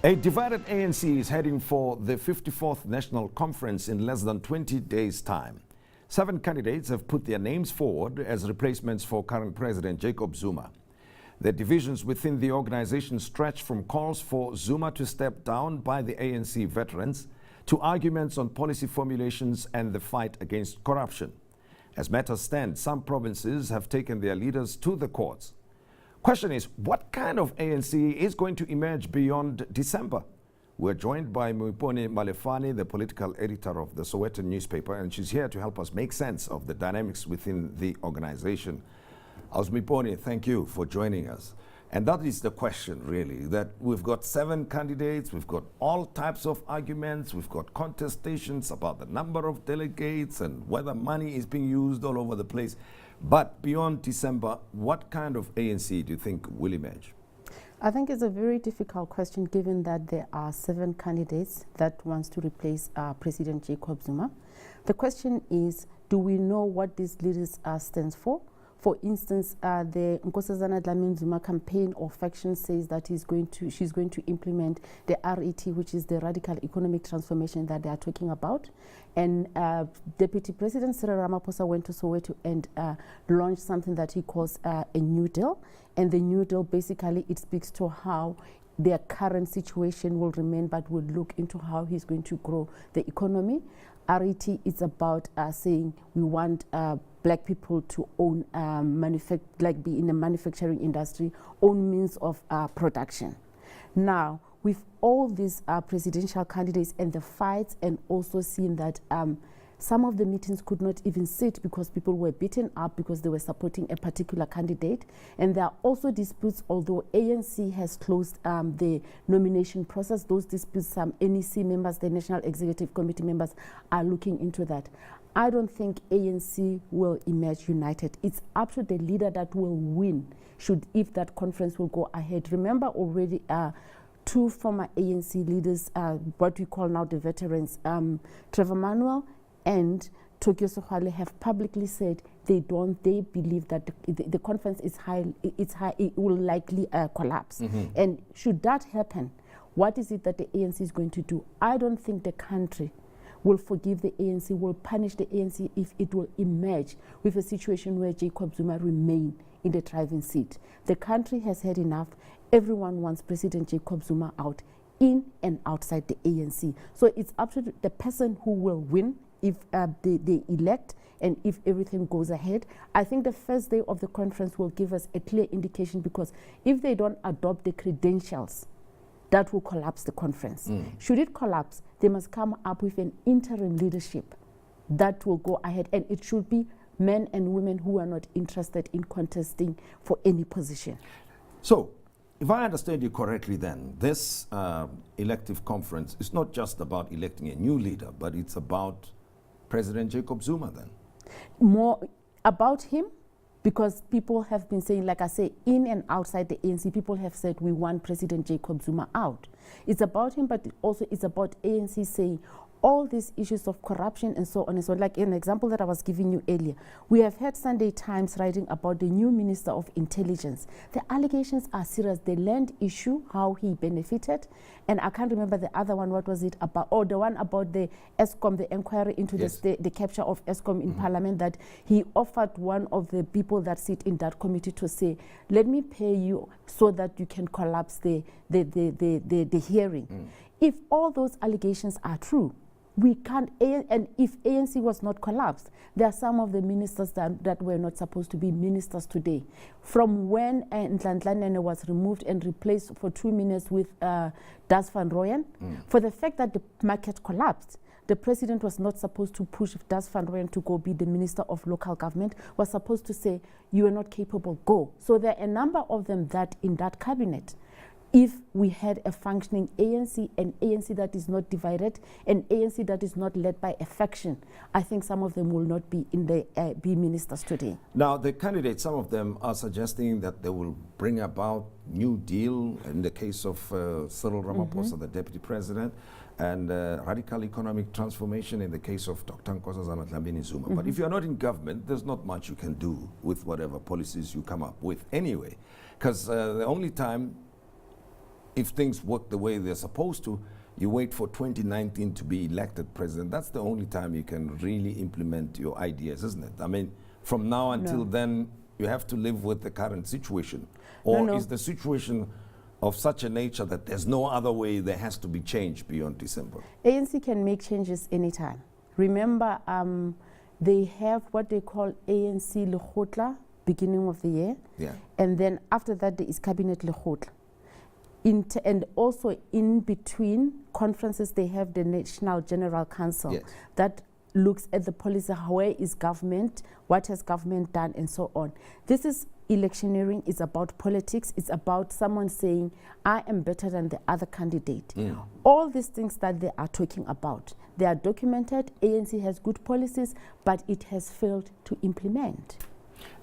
A divided ANC is heading for the 54th National Conference in less than 20 days' time. 7 candidates have put their names forward as replacements for current President Jacob Zuma. The divisions within the organization stretch from calls for Zuma to step down by the ANC veterans to arguments on policy formulations and the fight against corruption. As matters stand, some provinces have taken their leaders to the courts. Question is, what kind of ANC is going to emerge beyond December? We're joined by Moipone Malefane, the political editor of the Sowetan newspaper, and she's here to help us make sense of the dynamics within the organization. Moipone, thank you for joining us. And that is the question, really, that we've got 7 candidates, we've got all types of arguments, we've got contestations about the number of delegates and whether money is being used all over the place. But beyond December, what kind of ANC do you think will emerge? I think it's a very difficult question given that there are 7 candidates that wants to replace President Jacob Zuma. The question is, do we know what these leaders stands for? For instance, the Nkosazana Dlamini Zuma campaign or faction says that she's going to implement the RET, which is the radical economic transformation that they are talking about. And Deputy President Cyril Ramaphosa went to Soweto and launched something that he calls a New Deal. And the New Deal, basically, it speaks to how their current situation will remain, but will look into how he's going to grow the economy. RET is about saying we want black people to own, be in the manufacturing industry, own means of production. Now, with all these presidential candidates and the fights, and also seeing that some of the meetings could not even sit because people were beaten up because they were supporting a particular candidate. And there are also disputes, although ANC has closed the nomination process, those disputes, some NEC members, the National Executive Committee members are looking into that. I don't think ANC will emerge united. It's up to the leader that will win, if that conference will go ahead. Remember already 2 former ANC leaders, what we call now the veterans, Trevor Manuel and Tokyo Sohale, have publicly said they believe that the conference is it will likely collapse. And should that happen, what is it that the ANC is going to do? I don't think the country will forgive the ANC, will punish the ANC if it will emerge with a situation where Jacob Zuma remain in the driving seat. The country has had enough. Everyone wants President Jacob Zuma out, in and outside the ANC. So it's up to the person who will win if they elect and if everything goes ahead. I think the first day of the conference will give us a clear indication, because if they don't adopt the credentials, that will collapse the conference. Should it collapse, they must come up with an interim leadership that will go ahead, and it should be men and women who are not interested in contesting for any position. So, if I understand you correctly then, this elective conference is not just about electing a new leader, but it's about President Jacob Zuma then? More about him, because people have been saying, like I say, in and outside the ANC, people have said we want President Jacob Zuma out. It's about him, but also it's about ANC saying all these issues of corruption and so on and so on. Like an example that I was giving you earlier, we have had Sunday Times writing about the new Minister of Intelligence. The allegations are serious. The land issue, how he benefited, and I can't remember the other one, what was it about, or the one about the ESCOM, the inquiry into the capture of ESCOM in Parliament, that he offered one of the people that sit in that committee to say, let me pay you so that you can collapse the hearing. If all those allegations are true, we can't, and if ANC was not collapsed, there are some of the ministers that were not supposed to be ministers today. From when Nhlanhla was removed and replaced for 2 minutes with Das van Rooyen, for the fact that the market collapsed, the president was not supposed to push Das van Rooyen to go be the Minister of Local Government, was supposed to say, you are not capable, go. So there are a number of them that in that cabinet. If we had a functioning ANC, an ANC that is not divided, an ANC that is not led by a faction, I think some of them will not be in the be ministers today. Now, the candidates, some of them are suggesting that they will bring about New Deal in the case of Cyril Ramaphosa, the deputy president, and radical economic transformation in the case of Dr. Nkosazana Dlamini Zuma. But if you're not in government, there's not much you can do with whatever policies you come up with anyway, because the only time if things work the way they're supposed to, you wait for 2019 to be elected president. That's the only time you can really implement your ideas, isn't it? I mean, from now until then, you have to live with the current situation. Or is the situation of such a nature that there's no other way, there has to be change beyond December? ANC can make changes anytime. Remember, they have what they call ANC Lekgotla, beginning of the year. Yeah. And then after that, there is Cabinet Lekgotla. And also in between conferences, they have the National General Council that looks at the policy, where is government, what has government done, and so on. This is electioneering. It's about politics. It's about someone saying, I am better than the other candidate. All these things that they are talking about, they are documented. ANC has good policies, but it has failed to implement.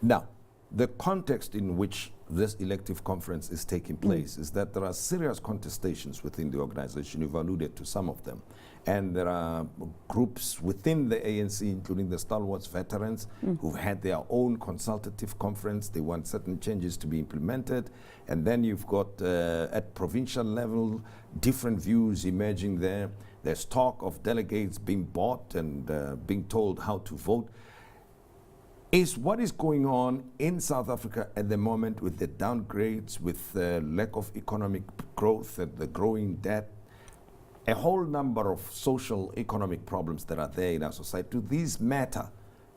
Now, the context in which this elective conference is taking place is that there are serious contestations within the organization. You've alluded to some of them. And there are groups within the ANC, including the stalwarts veterans, who've had their own consultative conference. They want certain changes to be implemented. And then you've got, at provincial level, different views emerging there. There's talk of delegates being bought and being told how to vote. Is what is going on in South Africa at the moment, with the downgrades, with the lack of economic growth and the growing debt, a whole number of social economic problems that are there in our society, do these matter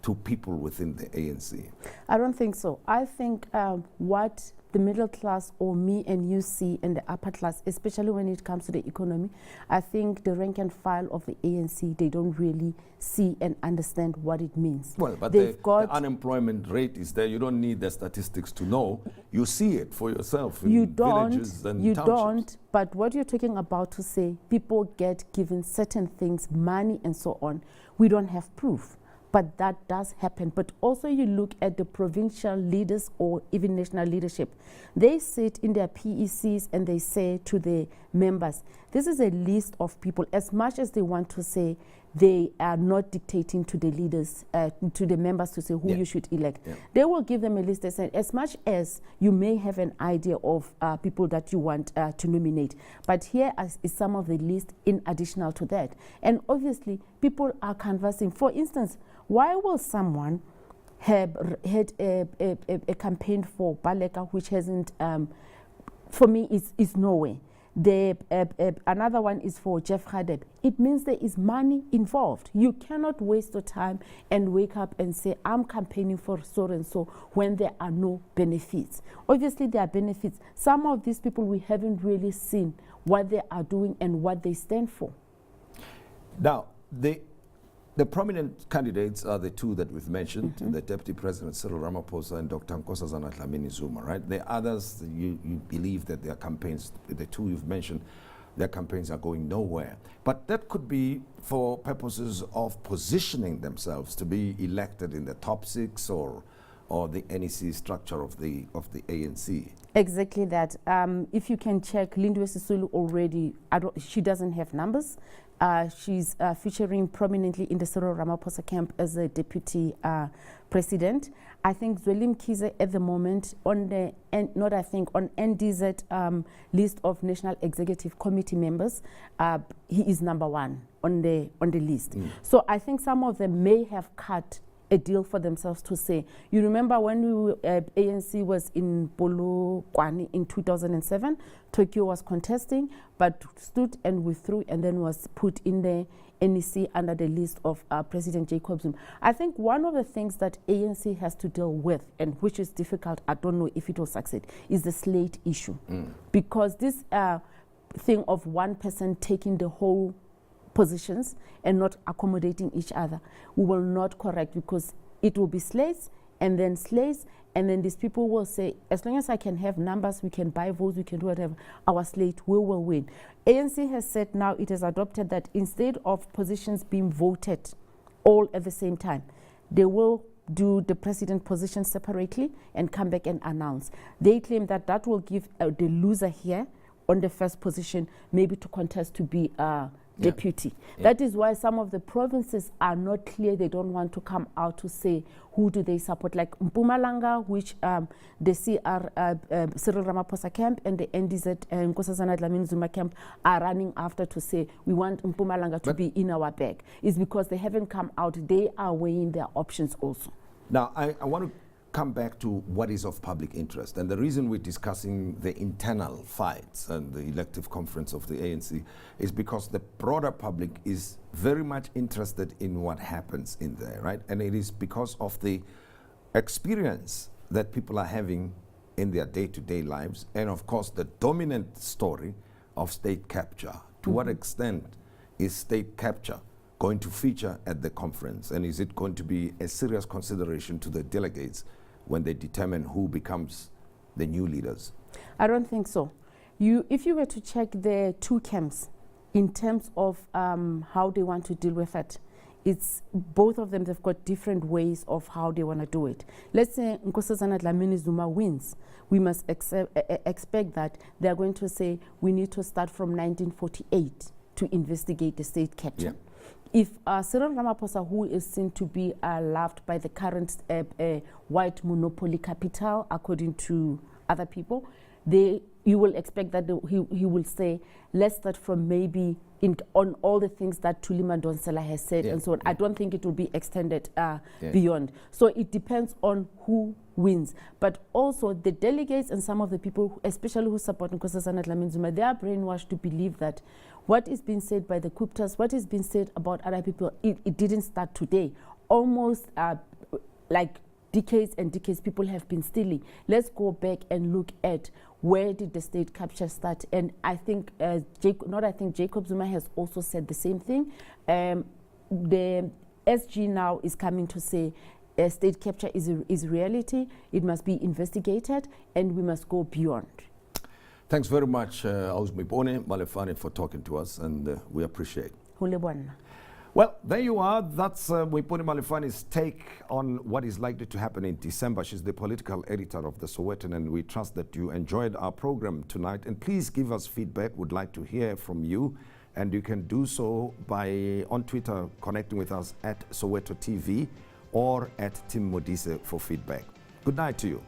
to people within the ANC? I don't think so. I think what the middle class, or me and you, see in the upper class, especially when it comes to the economy, I think the rank and file of the ANC, they don't really see and understand what it means. Well, but the unemployment rate is there. You don't need the statistics to know. You see it for yourself in villages and townships. Don't, but what you're talking about to say, people get given certain things, money and so on, we don't have proof. But that does happen. But also you look at the provincial leaders or even national leadership. They sit in their PECs and they say to the members, this is a list of people. As much as they want to say, they are not dictating to the leaders, to the members to say who you should elect. They will give them a list. They say, as much as you may have an idea of people that you want to nominate, but here is some of the list in additional to that. And obviously, people are canvassing. For instance, why will someone have had a campaign for Baleka, which hasn't, for me, is nowhere? Another one is for Jeff Hadeb. It means there is money involved. You cannot waste your time and wake up and say, I'm campaigning for so and so, when there are no benefits. Obviously, there are benefits. Some of these people, we haven't really seen what they are doing and what they stand for. Now, the prominent candidates are the two that we've mentioned, the Deputy President Cyril Ramaphosa and Dr. Nkosazana Dlamini Zuma, right? The others, you believe that their campaigns, the two you've mentioned, their campaigns are going nowhere. But that could be for purposes of positioning themselves to be elected in the top six or the NEC structure of the ANC. Exactly that. If you can check, Lindwe Sisulu already, she doesn't have numbers. She's featuring prominently in the Cyril Ramaphosa camp as a deputy president. I think Zwelim Kize at the moment on the on NDZ list of National Executive Committee members, he is number one on the list. So I think some of them may have cut a deal for themselves to say, you remember when ANC was in Polokwane in 2007, Tokyo was contesting, but stood and withdrew and then was put in the NEC under the list of President Jacob Zuma. I think one of the things that ANC has to deal with, and which is difficult, I don't know if it will succeed, is the slate issue. Because this thing of one person taking the whole positions and not accommodating each other, we will not correct, because it will be slates, and then these people will say, as long as I can have numbers, we can buy votes, we can do whatever, our slate, we will win. ANC has said now it has adopted that instead of positions being voted all at the same time, they will do the president position separately and come back and announce. They claim that that will give the loser here on the first position maybe to contest to be deputy. That is why some of the provinces are not clear. They don't want to come out to say who do they support. Like Mpumalanga, which the CR Cyril Ramaphosa camp and the NDZ Nkosazana Dlamini Zuma camp are running after to say we want Mpumalanga to be in our bag. It's because they haven't come out. They are weighing their options also. Now, I want to come back to what is of public interest. And the reason we're discussing the internal fights and the elective conference of the ANC is because the broader public is very much interested in what happens in there, right? And it is because of the experience that people are having in their day-to-day lives, and of course the dominant story of state capture. To what extent is state capture going to feature at the conference, and is it going to be a serious consideration to the delegates when they determine who becomes the new leaders? I don't think so. If you were to check the two camps in terms of how they want to deal with it, it's both of them, they've got different ways of how they want to do it. Let's say Nkosazana Dlamini Zuma wins. We must expect that they're going to say we need to start from 1948 to investigate the state capture. If Cyril Ramaphosa, who is seen to be loved by the current white monopoly capital, according to other people, you will expect that he will say, let's start from maybe on all the things that Thuli Madonsela has said and so on. I don't think it will be extended beyond. So it depends on who wins. But also the delegates and some of the people, especially who support Nkosazana Dlamini Zuma, they are brainwashed to believe that what is being said by the Guptas, what is being said about other people, it didn't start today. Almost like decades and decades, people have been stealing. Let's go back and look at where did the state capture start. And I think, Jacob Zuma has also said the same thing. The SG now is coming to say state capture is reality. It must be investigated, and we must go beyond. Thanks very much, Moipone Malefane, for talking to us, and we appreciate. Well, there you are. That's Moipone Malefane's take on what is likely to happen in December. She's the political editor of the Sowetan, and we trust that you enjoyed our program tonight. And please give us feedback. We'd like to hear from you, and you can do so by on Twitter connecting with us at Soweto TV or at Tim Modise for feedback. Good night to you.